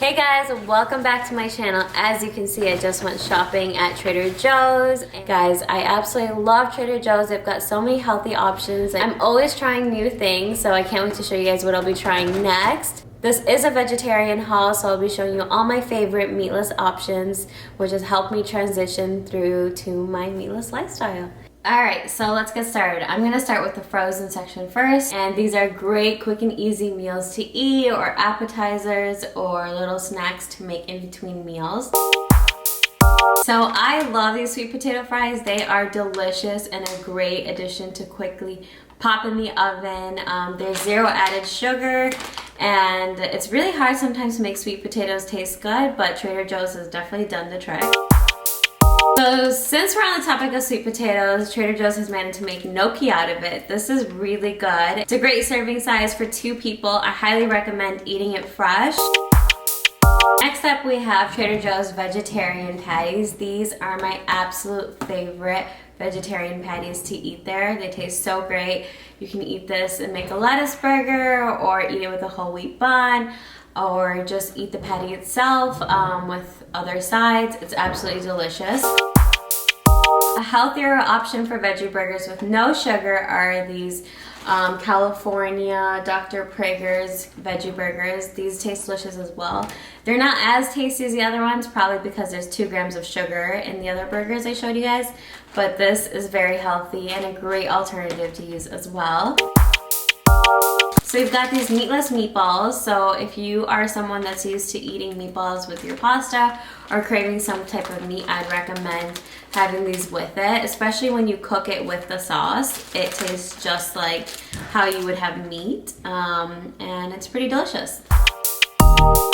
Hey guys, welcome back to my channel. As you can see, I just went shopping at Trader Joe's. Guys, I absolutely love Trader Joe's. They've got so many healthy options. I'm always trying new things, so I can't wait to show you guys what I'll be trying next. This is a vegetarian haul, so I'll be showing you all my favorite meatless options, which has helped me transition through to my meatless lifestyle. Alright, so let's get started. I'm going to start with the frozen section first, and these are great quick and easy meals to eat, or appetizers, or little snacks to make in between meals. So I love these sweet potato fries. They are delicious and a great addition to quickly pop in the oven. There's zero added sugar, and it's really hard sometimes to make sweet potatoes taste good, but Trader Joe's has definitely done the trick. So since we're on the topic of sweet potatoes, Trader Joe's has managed to make gnocchi out of it. This is really good. It's a great serving size for 2 people. I highly recommend eating it fresh. Next up, we have Trader Joe's vegetarian patties. These are my absolute favorite vegetarian patties to eat there. They taste so great. You can eat this and make a lettuce burger, or eat it with a whole wheat bun, or just eat the patty itself with other sides. It's absolutely delicious. A healthier option for veggie burgers with no sugar are these California Dr. Prager's veggie burgers. These taste delicious as well. They're not as tasty as the other ones, probably because there's 2 grams of sugar in the other burgers I showed you guys, but this is very healthy and a great alternative to use as well. So we've got these meatless meatballs. So if you are someone that's used to eating meatballs with your pasta or craving some type of meat, I'd recommend having these with it, especially when you cook it with the sauce. It tastes just like how you would have meat, and it's pretty delicious.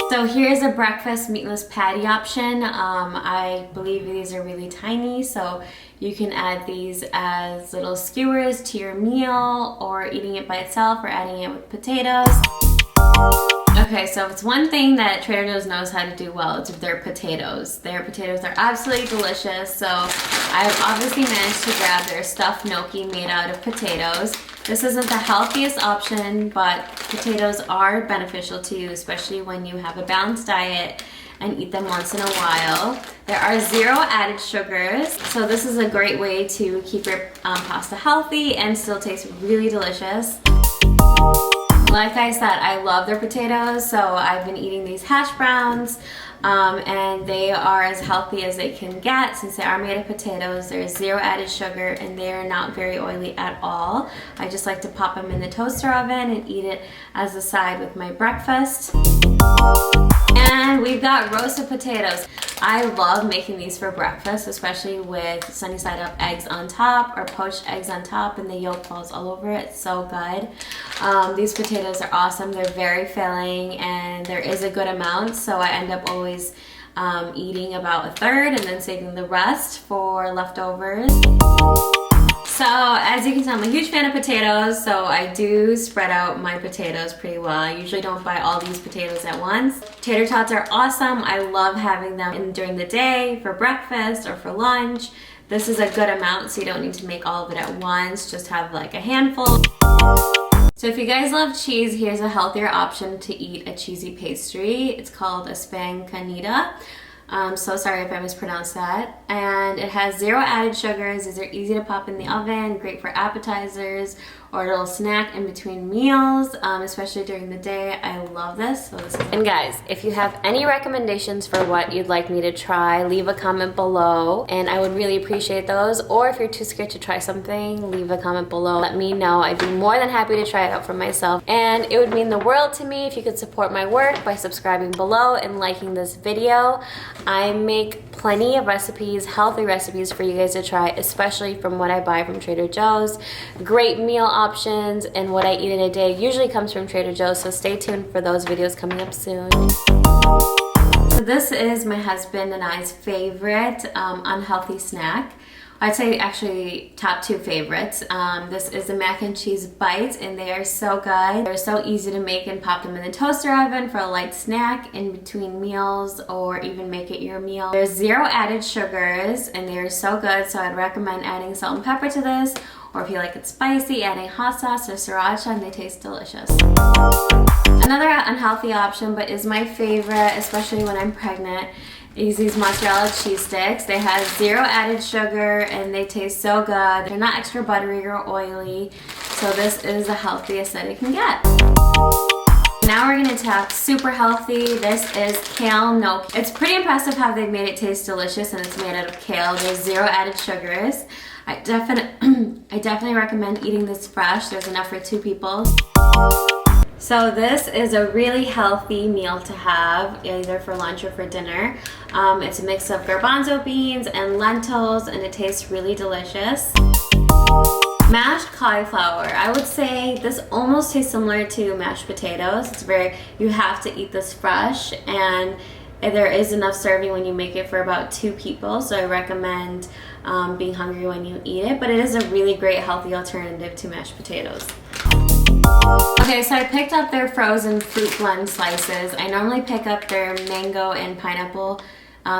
So here's a breakfast meatless patty option. I believe these are really tiny, so you can add these as little skewers to your meal, or eating it by itself, or adding it with potatoes. Okay, so if it's one thing that Trader Joe's knows how to do well, it's their potatoes. Their potatoes are absolutely delicious, so I've obviously managed to grab their stuffed gnocchi made out of potatoes. This isn't the healthiest option, but potatoes are beneficial to you, especially when you have a balanced diet and eat them once in a while. There are 0 added sugars, so this is a great way to keep your pasta healthy and still taste really delicious. Like I said, I love their potatoes, so I've been eating these hash browns, and they are as healthy as they can get since they are made of potatoes. There's 0 added sugar, and they are not very oily at all. I just like to pop them in the toaster oven and eat it as a side with my breakfast. And we've got roasted potatoes. I love making these for breakfast, especially with sunny side up eggs on top, or poached eggs on top, and the yolk falls all over it. It's so good. These potatoes are awesome. They're very filling, and there is a good amount, so I end up always eating about 1/3 and then saving the rest for leftovers. So as you can tell, I'm a huge fan of potatoes, so I do spread out my potatoes pretty well. I usually don't buy all these potatoes at once. Tater Tots are awesome. I love having them during the day for breakfast or for lunch. This is a good amount, so you don't need to make all of it at once. Just have like a handful. So if you guys love cheese, here's a healthier option to eat a cheesy pastry. It's called a spanakita. I'm so sorry if I mispronounced that. And it has 0 added sugars. These are easy to pop in the oven, great for appetizers or a little snack in between meals, especially during the day. I love this. And guys, if you have any recommendations for what you'd like me to try, leave a comment below, and I would really appreciate those. Or if you're too scared to try something, leave a comment below. Let me know. I'd be more than happy to try it out for myself. And it would mean the world to me if you could support my work by subscribing below and liking this video. I make plenty of recipes, healthy recipes for you guys to try, especially from what I buy from Trader Joe's. Great meal options, and what I eat in a day usually comes from Trader Joe's, so stay tuned for those videos coming up soon. So this is my husband and I's favorite unhealthy snack. I'd say actually top 2 favorites. This is the mac and cheese bites, and they are so good. They're so easy to make, and pop them in the toaster oven for a light snack in between meals, or even make it your meal. There's 0 added sugars, and they are so good, so I'd recommend adding salt and pepper to this, or if you like it spicy, adding hot sauce or sriracha, and they taste delicious. Another unhealthy option, but is my favorite, especially when I'm pregnant, is these mozzarella cheese sticks. They have 0 added sugar and they taste so good. They're not extra buttery or oily, so this is the healthiest that it can get. Now we're gonna talk super healthy. This is kale milk. It's pretty impressive how they've made it taste delicious, and it's made out of kale. There's 0 added sugars. I definitely recommend eating this fresh. There's enough for 2 people. So this is a really healthy meal to have, either for lunch or for dinner. It's a mix of garbanzo beans and lentils, and it tastes really delicious. Mashed cauliflower. I would say this almost tastes similar to mashed potatoes. You have to eat this fresh, and there is enough serving when you make it for about 2 people, so I recommend being hungry when you eat it, but it is a really great healthy alternative to mashed potatoes. Okay, so I picked up their frozen fruit blend slices. I normally pick up their mango and pineapple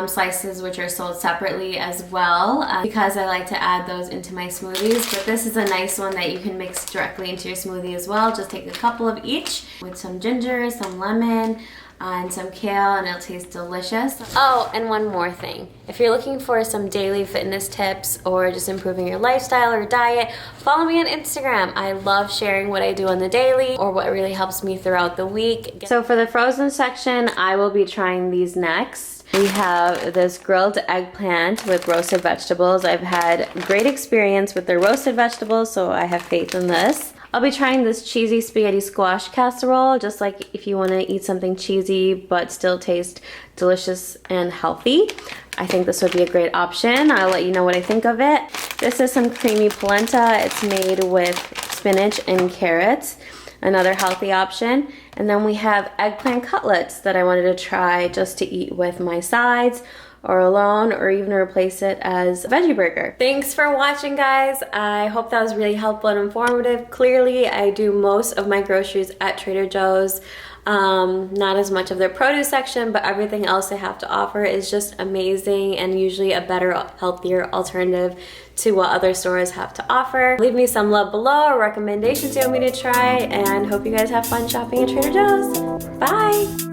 slices, which are sold separately as well, because I like to add those into my smoothies, but this is a nice one that you can mix directly into your smoothie as well. Just take a couple of each with some ginger, some lemon, and some kale, and it'll taste delicious. Oh, and one more thing. If you're looking for some daily fitness tips or just improving your lifestyle or diet, follow me on Instagram. I love sharing what I do on the daily or what really helps me throughout the week. So for the frozen section, I will be trying these next. We have this grilled eggplant with roasted vegetables. I've had great experience with their roasted vegetables, so I have faith in this. I'll be trying this cheesy spaghetti squash casserole, just like if you want to eat something cheesy but still taste delicious and healthy. I think this would be a great option. I'll let you know what I think of it. This is some creamy polenta. It's made with spinach and carrots, another healthy option. And then we have eggplant cutlets that I wanted to try just to eat with my sides, or alone, or even replace it as a veggie burger. Thanks for watching, guys. I hope that was really helpful and informative. Clearly, I do most of my groceries at Trader Joe's. Not as much of their produce section, but everything else they have to offer is just amazing and usually a better, healthier alternative to what other stores have to offer. Leave me some love below or recommendations you want me to try, and hope you guys have fun shopping at Trader Joe's. Bye!